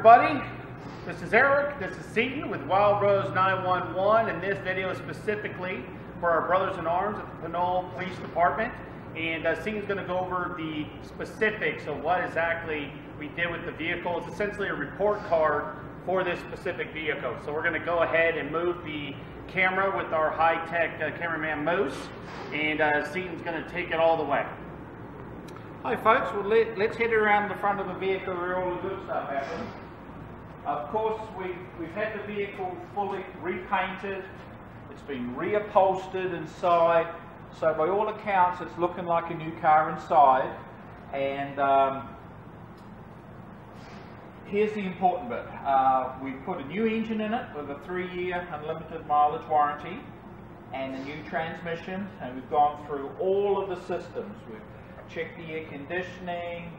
everybody. This is Eric, this is Seton with Wild Rose 911, and this video is specifically for our brothers in arms at the Pinole Police Department. And Seton's going to go over the specifics of what exactly we did with the vehicle. It's essentially a report card for this specific vehicle. So we're going to go ahead and move the camera with our high-tech cameraman Moose, and Seton's going to take it all the way. Hi folks, well let's head around the front of the vehicle where all the good stuff happens. Of course, we've had the vehicle fully repainted. It's been reupholstered inside. So by all accounts, it's looking like a new car inside. And here's the important bit. We put a new engine in it with a 3-year unlimited mileage warranty and a new transmission. And we've gone through all of the systems. We've checked the air conditioning,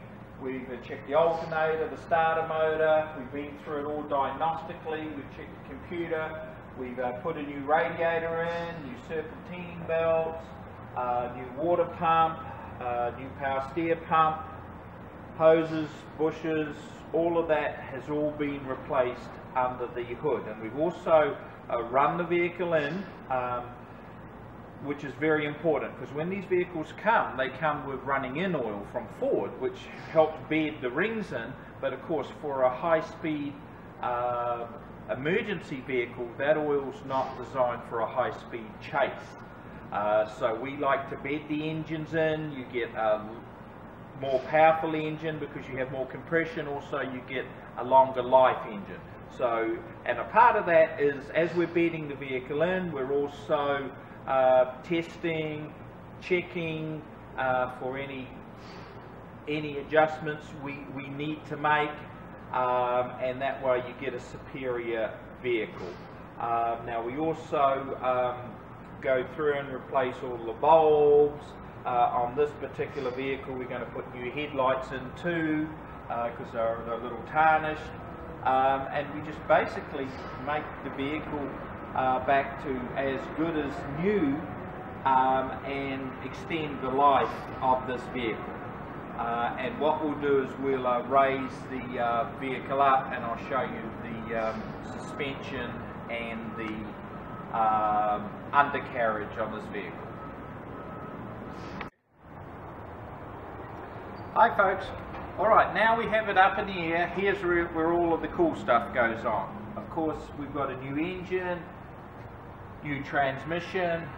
we've checked the alternator, the starter motor, we've been through it all diagnostically, we've checked the computer, we've put a new radiator in, new serpentine belts, new water pump, new power steer pump, hoses, bushes, all of that has all been replaced under the hood. And we've also run the vehicle in, which is very important, because when these vehicles come, they come with running in oil from Ford, which helped bed the rings in. But of course, for a high-speed emergency vehicle, that oil's not designed for a high-speed chase. So we like to bed the engines in. You get a more powerful engine because you have more compression. Also, you get a longer life engine. So, and a part of that is, as we're bedding the vehicle in, we're also testing, checking for any adjustments we need to make, and that way you get a superior vehicle. Now we also go through and replace all the bulbs. On this particular vehicle we're going to put new headlights in too, because they're a little tarnished, and we just basically make the vehicle back to as good as new, and extend the life of this vehicle. And what we'll do is we'll raise the vehicle up, and I'll show you the suspension and the undercarriage on this vehicle. Hi folks. Alright, now we have it up in the air. Here's where all of the cool stuff goes on. Of course, we've got a new engine, new transmission,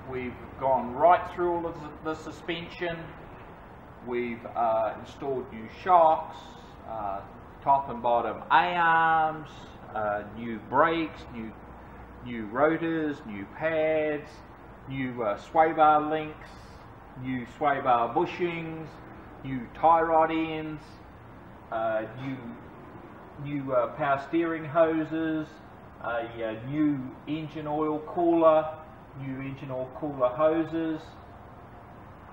we've gone right through all of the suspension, we've installed new shocks, top and bottom A-arms, new brakes, new rotors, new pads, new sway bar links, new sway bar bushings, new tie rod ends, new power steering hoses, a new engine oil cooler, new engine oil cooler hoses,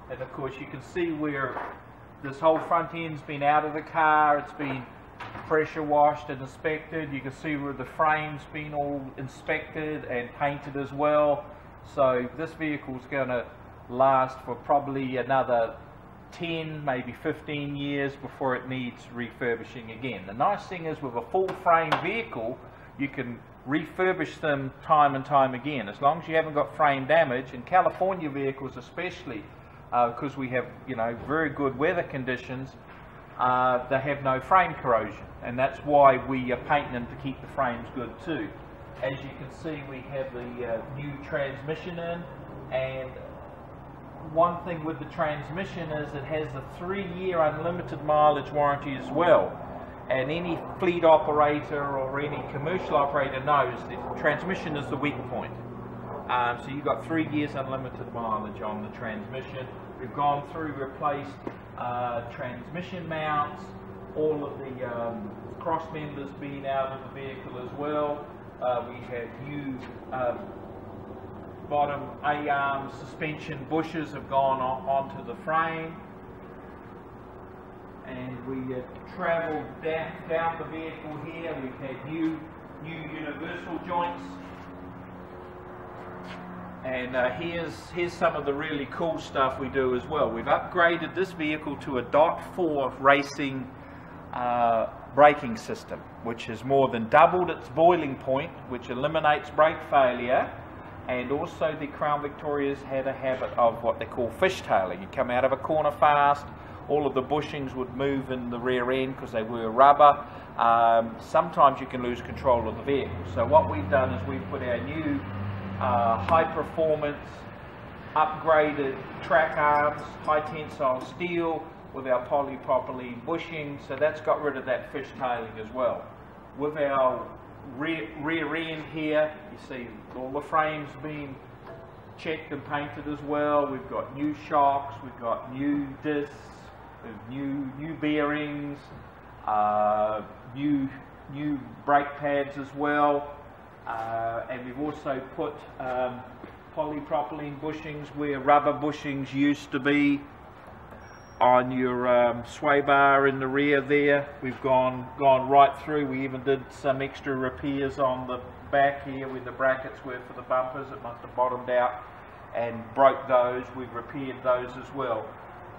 and of course you can see where this whole front end's been out of the car. It's been pressure washed and inspected. You can see where the frame's been all inspected and painted as well. So this vehicle's going to last for probably another 10, maybe 15 years before it needs refurbishing again. The nice thing is, with a full frame vehicle, you can refurbish them time and time again, as long as you haven't got frame damage. In California vehicles especially, because we have, you know, very good weather conditions, they have no frame corrosion, and that's why we are painting them to keep the frames good too. As you can see, we have the new transmission in, and one thing with the transmission is it has a 3-year unlimited mileage warranty as well. And any fleet operator or any commercial operator knows that transmission is the weak point. So you've got 3 years unlimited mileage on the transmission. We've gone through, replaced transmission mounts, all of the cross members being out of the vehicle as well. We have new bottom A-arm suspension bushes have gone onto the frame, and we travelled down the vehicle here. We've had new universal joints, and here's some of the really cool stuff we do as well. We've upgraded this vehicle to a .4 racing braking system, which has more than doubled its boiling point, which eliminates brake failure. And also the Crown Victorias had a habit of what they call fishtailing. You come out of a corner fast, all of the bushings would move in the rear end because they were rubber. Sometimes you can lose control of the vehicle. So what we've done is we've put our new high performance upgraded track arms, high tensile steel with our polypropylene bushing, so that's got rid of that fishtailing as well. With our rear end here, you see all the frames being checked and painted as well. We've got new shocks, we've got new discs, new bearings, new brake pads as well, and we've also put polypropylene bushings where rubber bushings used to be on your sway bar in the rear there. We've gone right through. We even did some extra repairs on the back here where the brackets were for the bumpers. It must have bottomed out and broke those. We've repaired those as well.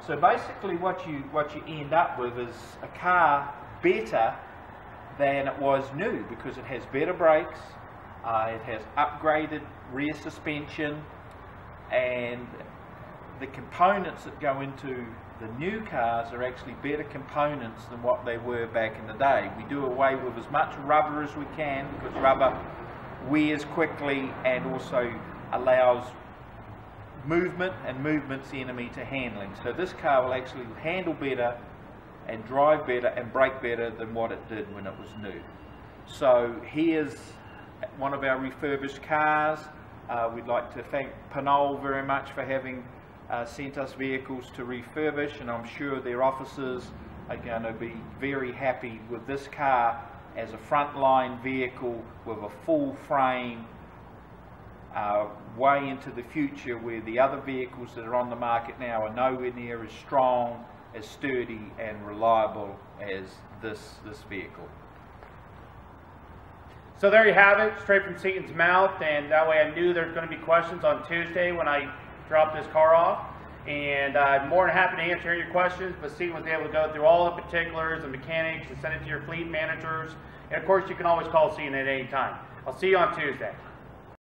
So basically what you end up with is a car better than it was new, because it has better brakes, it has upgraded rear suspension, and the components that go into the new cars are actually better components than what they were back in the day. We do away with as much rubber as we can, because rubber wears quickly and also allows movement, and movement's the enemy to handling. So this car will actually handle better and drive better and brake better than what it did when it was new. So here's one of our refurbished cars. We'd like to thank Pinole very much for having sent us vehicles to refurbish, and I'm sure their officers are going to be very happy with this car as a frontline vehicle with a full frame, way into the future, where the other vehicles that are on the market now are nowhere near as strong, as sturdy and reliable as this vehicle. So there you have it, straight from Seton's mouth, and that way I knew there's going to be questions on Tuesday when I drop this car off. And I'm more than happy to answer your questions, but Seton was able to go through all the particulars and mechanics and send it to your fleet managers. And of course, you can always call Seton at any time. I'll see you on Tuesday.